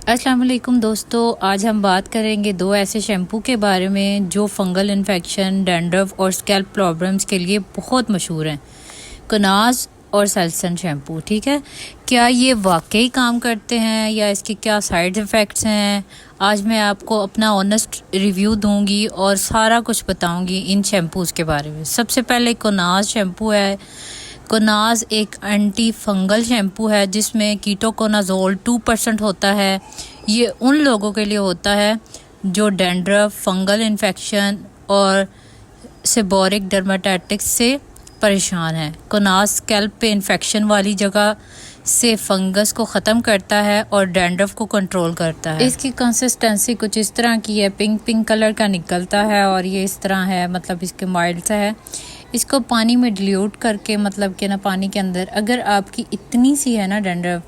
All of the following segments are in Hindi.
अस्सलाम वालेकुम दोस्तों, आज हम बात करेंगे दो ऐसे शैम्पू के बारे में जो फंगल इन्फेक्शन, डैंड्रफ और स्कैल्प प्रॉब्लम्स के लिए बहुत मशहूर हैं। कुनाज़ और सेल्सन शैम्पू। ठीक है, क्या ये वाकई काम करते हैं या इसके क्या साइड इफ़ेक्ट्स हैं? आज मैं आपको अपना ऑनेस्ट रिव्यू दूंगी और सारा कुछ बताऊंगी इन शैम्पूज़ के बारे में। सबसे पहले कुनाज़ शैम्पू है। कुनाज़ एक एंटी फंगल शैम्पू है जिसमें कीटोकोनाजोल 2% होता है। ये उन लोगों के लिए होता है जो डैंड्रफ, फंगल इन्फेक्शन और सेबोरिक डर्माटाइटिस से परेशान है। कुनाज़ स्कैल्प पे इन्फेक्शन वाली जगह से फंगस को ख़त्म करता है और डैंड्रफ को कंट्रोल करता है। इसकी कंसिस्टेंसी कुछ इस तरह की है, पिंक कलर का निकलता है और ये इस तरह है, मतलब इसके माइल्ड सा है। इसको पानी में डिल्यूट करके, मतलब कि ना पानी के अंदर, अगर आपकी इतनी सी है ना डैंड्रफ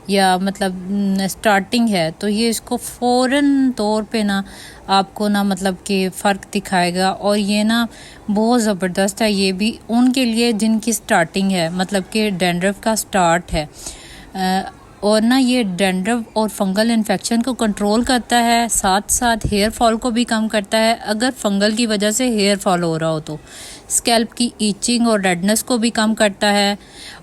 या मतलब स्टार्टिंग है तो ये इसको फ़ौरन तौर पे ना आपको ना मतलब कि फ़र्क दिखाएगा। और ये ना बहुत ज़बरदस्त है। ये भी उनके लिए जिनकी स्टार्टिंग है, मतलब कि डैंड्रफ का स्टार्ट है। और ना ये डैंड्रफ और फंगल इन्फेक्शन को कंट्रोल करता है, साथ साथ हेयर फॉल को भी कम करता है अगर फंगल की वजह से हेयर फॉल हो रहा हो तो। स्कैल्प की ईचिंग और रेडनेस को भी कम करता है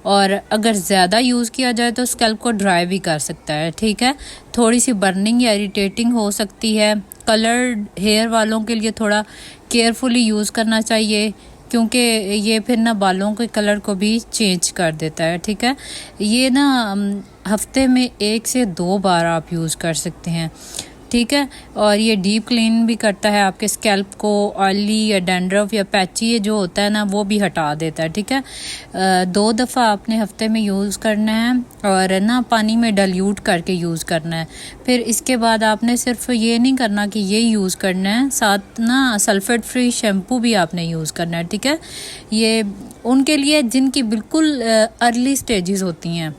और अगर ज़्यादा यूज़ किया जाए तो स्कैल्प को ड्राई भी कर सकता है। ठीक है, थोड़ी सी बर्निंग या इरिटेटिंग हो सकती है। कलर्ड हेयर वालों के लिए थोड़ा केयरफुली यूज़ करना चाहिए क्योंकि ये फिर ना बालों के कलर को भी चेंज कर देता है। ठीक है, ये ना हफ्ते में 1 से 2 बार आप यूज़ कर सकते हैं। ठीक है, और ये डीप क्लीन भी करता है आपके स्कैल्प को। ऑयली या डैंड्रफ या पैची जो होता है ना वो भी हटा देता है। ठीक है, 2 दफ़ा आपने हफ्ते में यूज़ करना है और ना पानी में डाइल्यूट करके यूज़ करना है। फिर इसके बाद आपने सिर्फ ये नहीं करना कि ये यूज़ करना है, साथ ना सल्फेट फ्री शैम्पू भी आपने यूज़ करना है। ठीक है, ये उनके लिए जिनकी बिल्कुल अर्ली स्टेजेस होती हैं,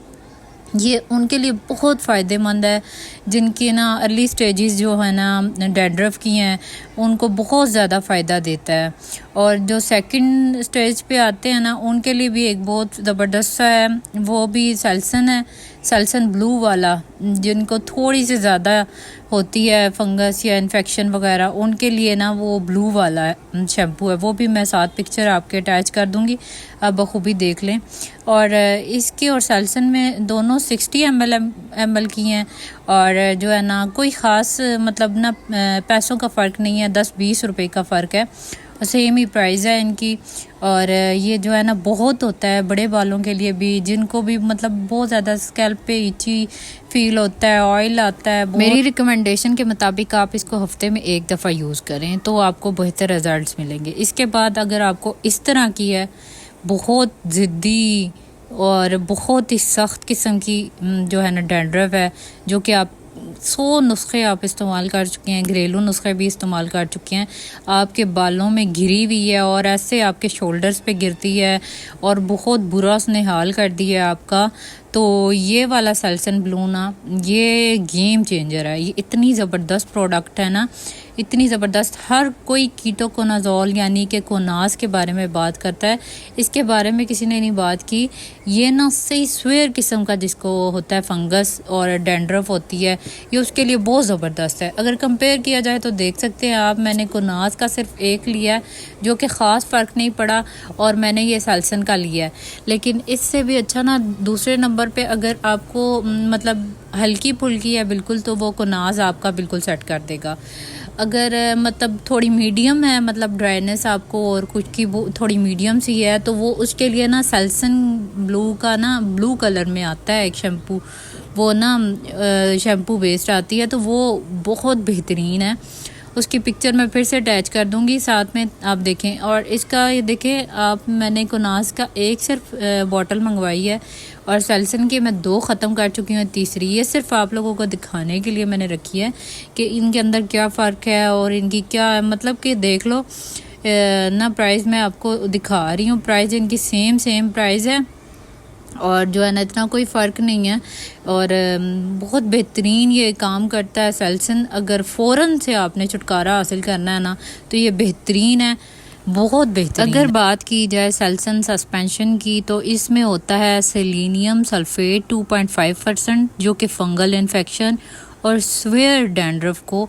ये उनके लिए बहुत फ़ायदेमंद है। जिनकी ना अर्ली स्टेजेस जो है ना डैंड्रफ की हैं उनको बहुत ज़्यादा फ़ायदा देता है। और जो सेकंड स्टेज पे आते हैं ना उनके लिए भी एक बहुत ज़बरदस्त सा है, वो भी सेल्सन है, सेल्सन ब्लू वाला। जिनको थोड़ी सी ज़्यादा होती है फंगस या इन्फेक्शन वगैरह, उनके लिए ना वो ब्लू वाला शैम्पू है। वो भी मैं साथ पिक्चर आपके अटैच कर दूँगी, आप बखूबी देख लें। और इसके और सेल्सन में दोनों 60 ml की हैं और जो है ना कोई ख़ास मतलब ना पैसों का फ़र्क नहीं है, 10-20 रुपए का फ़र्क है, सेम ही प्राइस है इनकी। और ये जो है ना बहुत होता है बड़े बालों के लिए भी, जिनको भी मतलब बहुत ज़्यादा स्कैल्प पे इची फील होता है, ऑयल आता है। मेरी रिकमेंडेशन के मुताबिक आप इसको हफ्ते में 1 दफ़ा यूज़ करें तो आपको बेहतर रिजल्ट्स मिलेंगे। इसके बाद अगर आपको इस तरह की है, बहुत ज़िद्दी और बहुत ही सख्त किस्म की जो है ना डैंड्रफ है, जो कि आप 100 नुस्खे आप इस्तेमाल कर चुके हैं, घरेलू नुस्खे भी इस्तेमाल कर चुके हैं, आपके बालों में घिरी हुई है और ऐसे आपके शोल्डर्स पे गिरती है और बहुत बुरा उसने हाल कर दिया आपका, तो ये वाला सेल्सन ब्लू ना ये गेम चेंजर है। ये इतनी ज़बरदस्त प्रोडक्ट है ना, इतनी ज़बरदस्त। हर कोई कीटोकोनाजोल यानी कि कोनास के बारे में बात करता है, इसके बारे में किसी ने नहीं बात की। ये ना सही स्वेयर किस्म का जिसको होता है फंगस और डैंड्रफ होती है, ये उसके लिए बहुत ज़बरदस्त है। अगर कंपेयर किया जाए तो देख सकते हैं आप, मैंने कोनास का सिर्फ एक लिया है जो कि ख़ास फ़र्क नहीं पड़ा और मैंने ये सेल्सन का लिया है। लेकिन इससे भी अच्छा ना दूसरे नंबर पे अगर आपको मतलब हल्की फुल्की है बिल्कुल, तो वो कोनास आपका बिल्कुल सेट कर देगा। अगर मतलब थोड़ी मीडियम है, मतलब ड्राइनेस आपको और कुछ की वो थोड़ी मीडियम सी है, तो वो उसके लिए ना सेल्सन ब्लू का ना ब्लू कलर में आता है एक शैम्पू, वो ना शैम्पू बेस्ड आती है, तो वो बहुत बेहतरीन है। उसकी पिक्चर मैं फिर से अटैच कर दूंगी, साथ में आप देखें। और इसका ये देखें आप, मैंने कोनास का एक सिर्फ बॉटल मंगवाई है और सेल्सन की मैं 2 ख़त्म कर चुकी हूँ, तीसरी ये सिर्फ आप लोगों को दिखाने के लिए मैंने रखी है कि इनके अंदर क्या फ़र्क है और इनकी क्या मतलब कि देख लो ना। प्राइस मैं आपको दिखा रही हूँ, प्राइस इनकी सेम प्राइस है और जो है ना इतना कोई फ़र्क नहीं है और बहुत बेहतरीन ये काम करता है सेल्सन। अगर फ़ौरन से आपने छुटकारा हासिल करना है ना तो ये बेहतरीन है, बहुत बेहतरीन। अगर बात की जाए सेल्सन सस्पेंशन की, तो इसमें होता है सेलेनियम सल्फेट 2.5% जो कि फंगल इन्फेक्शन और स्वेयर डैंड्रफ को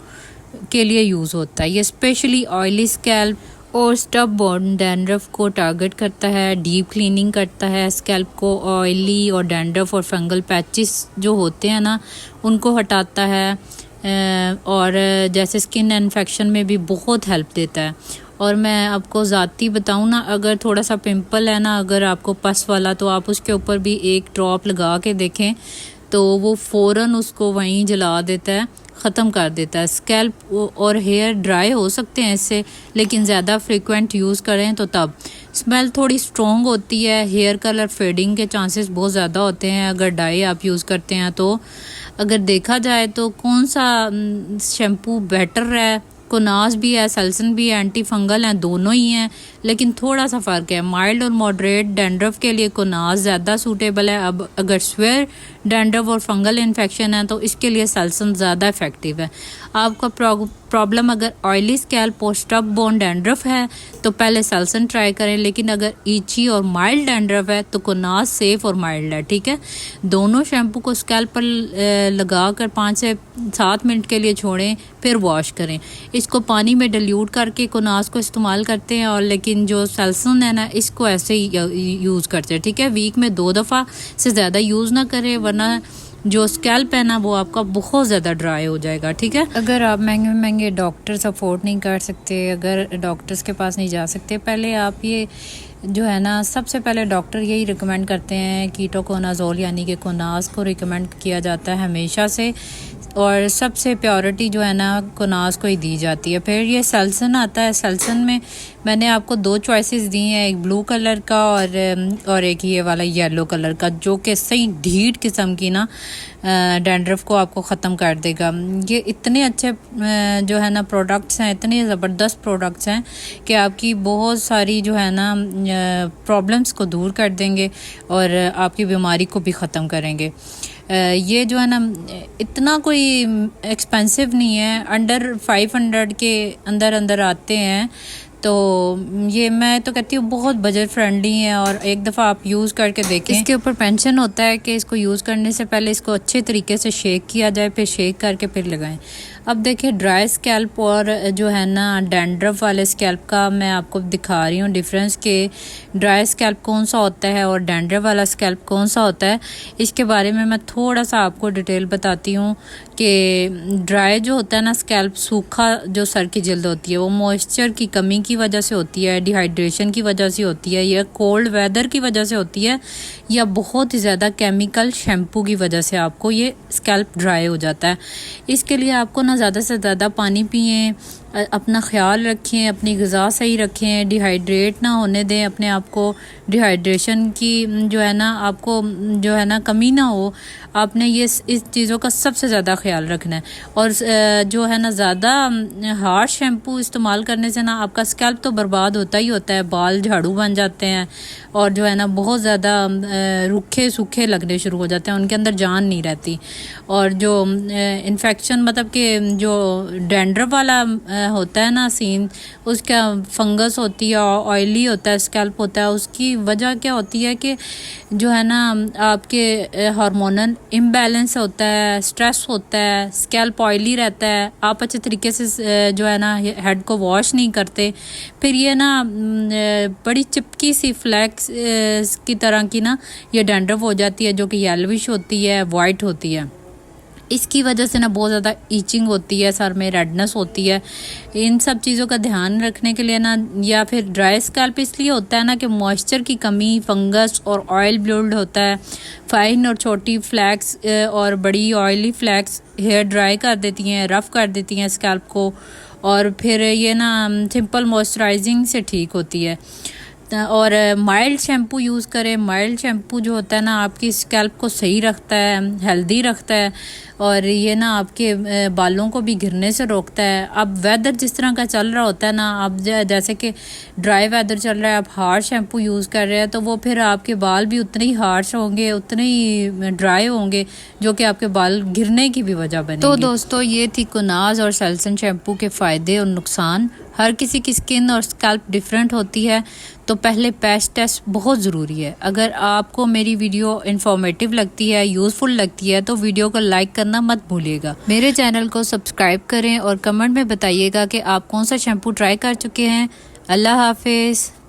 के लिए यूज़ होता है। ये स्पेशली ऑयली स्कैल्प और स्टब बॉर्न डैंड्रफ को टारगेट करता है, डीप क्लीनिंग करता है स्कैल्प को, ऑयली और डैंड्रफ और फंगल पैचेस जो होते हैं ना उनको हटाता है, और जैसे स्किन इन्फेक्शन में भी बहुत हेल्प देता है। और मैं आपको ज़ाती बताऊँ ना, अगर थोड़ा सा पिंपल है ना, अगर आपको पस वाला, तो आप उसके ऊपर भी एक ड्रॉप लगा के देखें तो वो फ़ौरन उसको वहीं जला देता है, ख़त्म कर देता है। स्कैल्प और हेयर ड्राई हो सकते हैं इससे, लेकिन ज़्यादा फ्रीक्वेंट यूज़ करें तो तब। स्मेल थोड़ी स्ट्रॉन्ग होती है, हेयर कलर फेडिंग के चांसेस बहुत ज़्यादा होते हैं अगर डाई आप यूज़ करते हैं तो। अगर देखा जाए तो कौन सा शैम्पू बेटर है, कोनास भी है, सेल्सन भी है, एंटी फंगल हैं, दोनों ही हैं, लेकिन थोड़ा सा फ़र्क है। माइल्ड और मॉडरेट डैंड्रफ के लिए कोनास ज़्यादा सूटेबल है। अब अगर स्वेयर डैंड्रफ और फंगल इन्फेक्शन है तो इसके लिए सेल्सन ज़्यादा इफेक्टिव है। आपका प्रॉब्लम अगर ऑयली स्कैल्प और स्टब बोन डैंड्रफ है तो पहले सेल्सन ट्राई करें, लेकिन अगर ईची और माइल्ड डैंड्रफ है तो कोनास सेफ और माइल्ड है। ठीक है, दोनों शैम्पू को स्कैल्प पर लगा कर 5 से 7 मिनट के लिए छोड़ें, फिर वॉश करें। इसको पानी में डिल्यूट करके कोनास को इस्तेमाल करते हैं, और लेकिन जो सेल्सन है ना इसको ऐसे ही यूज़ करते हैं। ठीक है, वीक में 2 दफ़ा से ज़्यादा यूज़ ना करें, वरना जो स्कैल्प है ना वो आपका बहुत ज़्यादा ड्राई हो जाएगा। ठीक है, अगर आप महंगे महंगे डॉक्टर्स अफोर्ड नहीं कर सकते, अगर डॉक्टर्स के पास नहीं जा सकते, पहले आप ये जो है ना, सबसे पहले डॉक्टर यही रिकमेंड करते हैं कीटोकोनाजोल यानी कि कोनास को रिकमेंड किया जाता है हमेशा से, और सबसे प्योरिटी जो है ना कोनास को ही दी जाती है। फिर ये सेल्सन आता है, सेल्सन में मैंने आपको 2 चॉइसेस दी हैं, एक ब्लू कलर का और एक ये वाला येलो कलर का, जो कि सही ढीठ किस्म की ना डैंड्रफ को आपको ख़त्म कर देगा। ये इतने अच्छे जो है ना प्रोडक्ट्स हैं, इतने ज़बरदस्त प्रोडक्ट्स हैं कि आपकी बहुत सारी जो है ना प्रॉब्लम्स को दूर कर देंगे और आपकी बीमारी को भी ख़त्म करेंगे। ये जो है ना इतना कोई एक्सपेंसिव नहीं है, अंडर 500 के अंदर अंदर आते हैं, तो ये मैं तो कहती हूँ बहुत बजट फ्रेंडली है, और एक दफ़ा आप यूज़ करके देखें। इसके ऊपर पेंशन होता है कि इसको यूज़ करने से पहले इसको अच्छे तरीके से शेक किया जाए, फिर शेक करके फिर लगाएं। अब देखिए ड्राई स्कैल्प और जो है ना डैंड्रफ वाले स्कैल्प का मैं आपको दिखा रही हूँ डिफरेंस, के ड्राई स्कैल्प कौन सा होता है और डैंड्रफ वाला स्कैल्प कौन सा होता है। इसके बारे में मैं थोड़ा सा आपको डिटेल बताती हूँ कि ड्राई जो होता है ना स्कैल्प, सूखा जो सर की जल्द होती है, वो मॉइस्चर की कमी की वजह से होती है, डिहाइड्रेशन की वजह से होती है, या कोल्ड वेदर की वजह से होती है, या बहुत ही ज़्यादा केमिकल शैम्पू की वजह से आपको ये स्कैल्प ड्राई हो जाता है। इसके लिए आपको ना ज़्यादा से ज़्यादा पानी पिएं, अपना ख्याल रखें, अपनी ग़िज़ा सही रखें, डिहाइड्रेट ना होने दें अपने आप को, डिहाइड्रेशन की जो है ना आपको जो है ना कमी ना हो। आपने ये इस चीज़ों का सबसे ज़्यादा ख्याल रखना है। और जो है ना ज़्यादा हार्ड शैम्पू इस्तेमाल करने से ना आपका स्कैल्प तो बर्बाद होता ही होता है, बाल झाड़ू बन जाते हैं और जो है ना बहुत ज़्यादा रूखे सूखे लगने शुरू हो जाते हैं, उनके अंदर जान नहीं रहती। और जो इन्फेक्शन मतलब कि जो डैंड्रफ वाला होता है ना सीन, उसका फंगस होती है, ऑयली होता है स्कैल्प होता है, उसकी वजह क्या होती है कि जो है ना आपके हार्मोनल इम्बैलेंस होता है, स्ट्रेस होता है, स्कैल्प ऑयली रहता है, आप अच्छे तरीके से जो है ना हेड को वॉश नहीं करते, फिर ये ना बड़ी चिपकी सी फ्लैक्स की तरह की ना ये डैंड्रफ हो जाती है, जो कि येलोविश होती है, वाइट होती है। इसकी वजह से ना बहुत ज़्यादा ईचिंग होती है, सर में रेडनेस होती है। इन सब चीज़ों का ध्यान रखने के लिए ना, या फिर ड्राई स्कैल्प इसलिए होता है ना कि मॉइस्चर की कमी, फंगस और ऑयल बिल्ड होता है। फाइन और छोटी फ्लैक्स और बड़ी ऑयली फ्लैक्स हेयर ड्राई कर देती हैं, रफ़ कर देती हैं स्कैल्प को, और फिर ये ना सिंपल मॉइस्चराइजिंग से ठीक होती है। और माइल्ड शैम्पू यूज़ करें। माइल्ड शैम्पू जो होता है ना आपकी स्कैल्प को सही रखता है, हेल्दी रखता है, और ये ना आपके बालों को भी गिरने से रोकता है। अब वेदर जिस तरह का चल रहा होता है ना, अब जैसे कि ड्राई वेदर चल रहा है, आप हार्ड शैम्पू यूज़ कर रहे हैं, तो वो फिर आपके बाल भी उतने ही हार्श होंगे, उतने ही ड्राई होंगे, जो कि आपके बाल गिरने की भी वजह बनेगी। तो दोस्तों ये थी कोनास और सेल्सन शैम्पू के फ़ायदे और नुकसान। हर किसी की स्किन और स्कैल्प डिफरेंट होती है, तो पहले पैच टेस्ट बहुत ज़रूरी है। अगर आपको मेरी वीडियो इन्फॉर्मेटिव लगती है, यूज़फुल लगती है, तो वीडियो को लाइक करना मत भूलिएगा। मेरे चैनल को सब्सक्राइब करें और कमेंट में बताइएगा कि आप कौन सा शैम्पू ट्राई कर चुके हैं। अल्लाह हाफिज़।